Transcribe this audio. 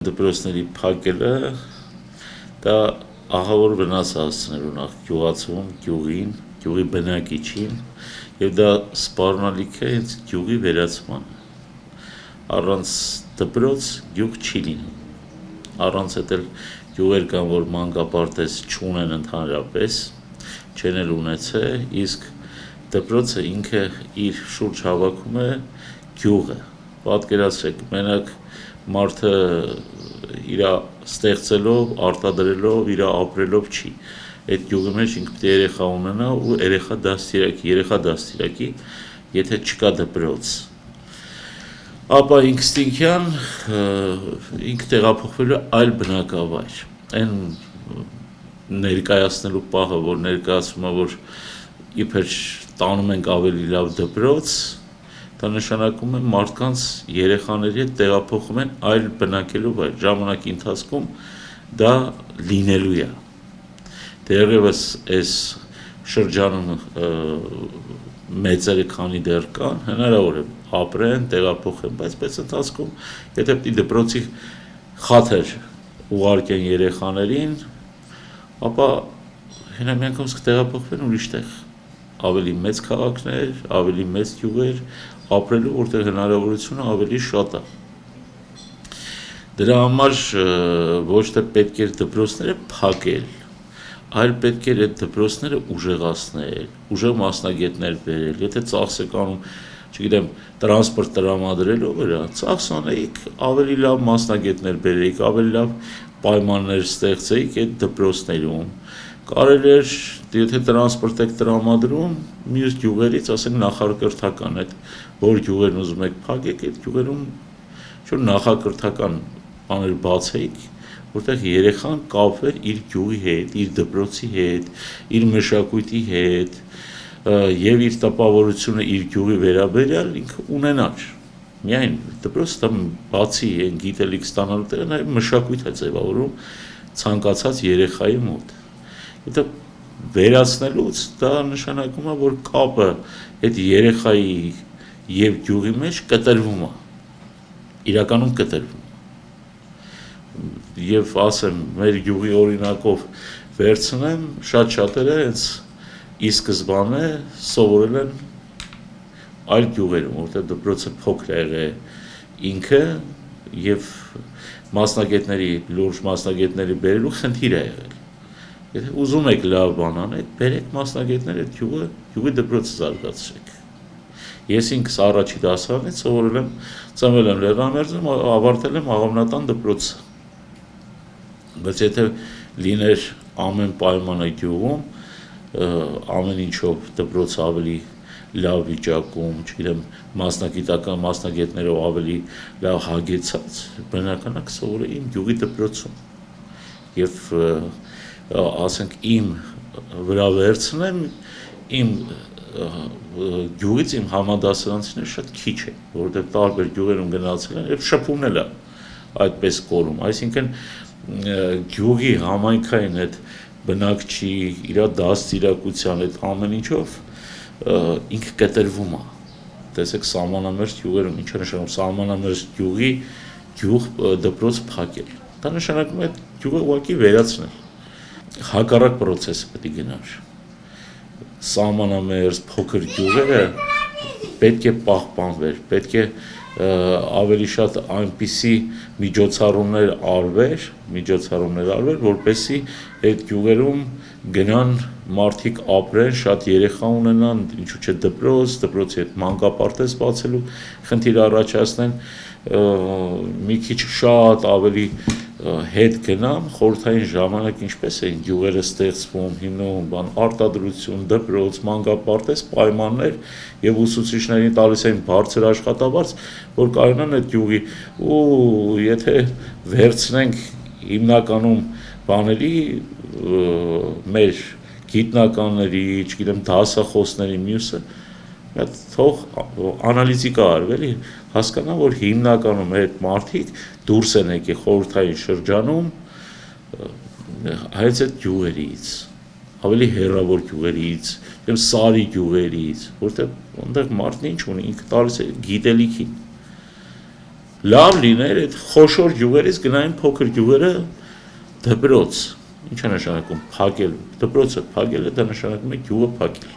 Դպրոցների փակելը դա ահավոր վնաս հասցնելու նախ գյուղացուն, գյուղին, գյուղի բնակիչին եւ դա սպառնալիք է հենց գյուղի վերացմանը։ Առանց դպրոց գյուղ չի լինում։ Առանց այդ էլ գյուղեր կան, որ մանկապարտեզ չունեն ընդհանրապես, չեն էլ ունեցել, իսկ դպրոցը ինքը իր շուրջ հավաքում է գյուղը։ Պատկերացրեք, մենակ մարդը իր ստեղծելով, արտադրելով, իր ապրելով չի։ Այդ գյուղի մեջ ինքը պետք է երեխա ունենա ու երեխա դաստիարակի, եթե չկա դպրոց։ Ապա ինստինկտյան ինքը տեղափոխվելու այլ բնակավայր։ Այն ներկայացնելու պահը, որ ներկայացվում է, որ իբր տանում ենք ավելի լավ դպրոց, դա նշանակում է մարդկանց երեխաների հետ տեղափոխում են այլ բնակելու վայր, ժամանակի ընթացքում դա լինելու է։ Դեռևս այս շրջանում մեծերը քանի դեռ կան, հնարավոր է ապրեն, տեղափոխեն, բայց ընթացքում եթե պետք է դպրոցի խաթր ուղարկեն երեխաներին, ապա միանգամից կտեղափոխվեն ուրիշ տեղ, ավելի մեծ քաղաքներ, ավելի մեծ գյուղեր, ապրելու, որտեղ հնարավորությունը ավելի շատ է։ Դրա համար ոչ թե պետք է դպրոցները փակել, այլ պետք է այդ դպրոցները ուժեղացնել, ուժեղ մասնագետներ բերել, եթե ծախս եք անում, չգիտեմ, տրանսպորտ տրամադրելու վրա, ծախս անեիք, ավելի լավ մասնագետներ բերեիք, ավելի լավ պայմաններ ստեղծեիք այդ դպրոցներում, կարելի էր, եթե տրանսպորտ եք տրամադրում, մյուս գյուղերից, ասենք նախակրթական, այդ որ գյուղերն ուզում եք փակեք, այդ գյուղերում նախակրթական բաներ բացեիք, որտեղ երեխան կապվեր իր գյուղի հետ, իր դպրոցի հետ, իր մշակույթի հետ եւ իր տպավորությունը իր գյուղի վերաբերյալ ինքը ունենար։ Միայն դպրոցը դա բացի այն գիտելիք ստանալու տեղը նաեւ մշակույթ է ձևավորում ցանկացած երեխայի մոտ։ Դա վերացնելուց դա նշանակում է, որ կապը այդ երեխայի եւ գյուղի մեջ կտրվում է։ Իրականում կտրվում։ Եվ ասեմ, մեր գյուղի օրինակով վերցնեմ, շատ շատերը հենց ի սկզբանե սովորել են այլ գյուղերում, որտեղ դպրոցը փոքր է եղել ինքը եւ լուրջ մասնագետների բերելու խնդիր է եղել։ Եթե ուզում եք լավ բան անեք, բերեք մասնագետներ այդ գյուղի դպրոցը զարգացրեք։ Ես ինքս առաջի դասարանից սովորել եմ, ծնվել եմ Լեռնամերձում, ավարտել եմ Աղավնատան դպրոցը։ Բայց եթե լիներ ամեն պայմանը գյուղում, ամեն ինչով դպրոցը ավելի լավ վիճակում, չգիտեմ, մասնագիտական մասնագետներով ավելի լավ հագեցած, բնական է կսովորեի իմ գյուղի դպրոցում։ Եվ ասենք իմ վրա վերցնեմ, իմ գյուղից իմ համադասարանցիները շատ քիչ է, որովհետև տարբեր գյուղերում գնացել են եւ շփումն էլ է այդպես կորում, այսինքն գյուղի համայնքային այդ բնակչի իր դաստիարակության այդ ամեն ինչով ինքը կտրվում է։ Տեսեք սահմանամերձ գյուղերում ինչ է նշանակում սահմանամերձ գյուղի գյուղ դպրոց փակել։ Դա նշանակում է այդ գյուղը ուղղակի վերացնել։ Հակառակ process-ը պետք է գնար։ Սահմանամերձ փոքր գյուղերը պետք է պահպանվեր, պետք է ավելի շատ այնպիսի միջոցառումներ արվեր, որպեսզի այդ գյուղերում գնան մարդիկ ապրեն, շատ երեխա ունենան, ինչու՞ չէ դպրոցի հետ մանկապարտեզ բացելու խնդիր առաջացնեն, մի քիչ շատ ավելի հետ գնամ, խորհրդային ժամանակ ինչպես էին գյուղերը ստեղծվում, հիմնվում, արտադրություն, դպրոց, մանկապարտեզ, պայմաններ եւ ուսուցիչներին տալիս էին բարձր աշխատավարձ, որ կարողանան այդ գյուղի ու եթե վերցնենք հիմնականում բաների մեր գիտնականների, չգիտեմ, դասախոսների մյուսը թող անալիզիկա արվելի հասկանա, որ հիմնականում այդ մարդիկ դուրս են եկել խորհրդային շրջանում հայց այդ գյուղերից, ավելի հեռավոր գյուղերից, սարի գյուղերից, որտեղ այնտեղ մարդն ինչ ունի, ինքը տալիս է գիտելիքին։ լավ լիներ այդ խոշոր գյուղերից գնային փոքր գյուղերը դպրոց։ Ինչ է նշանակում փակել։ Դպրոցը փակելը դա նշանակում է գյուղը փակել։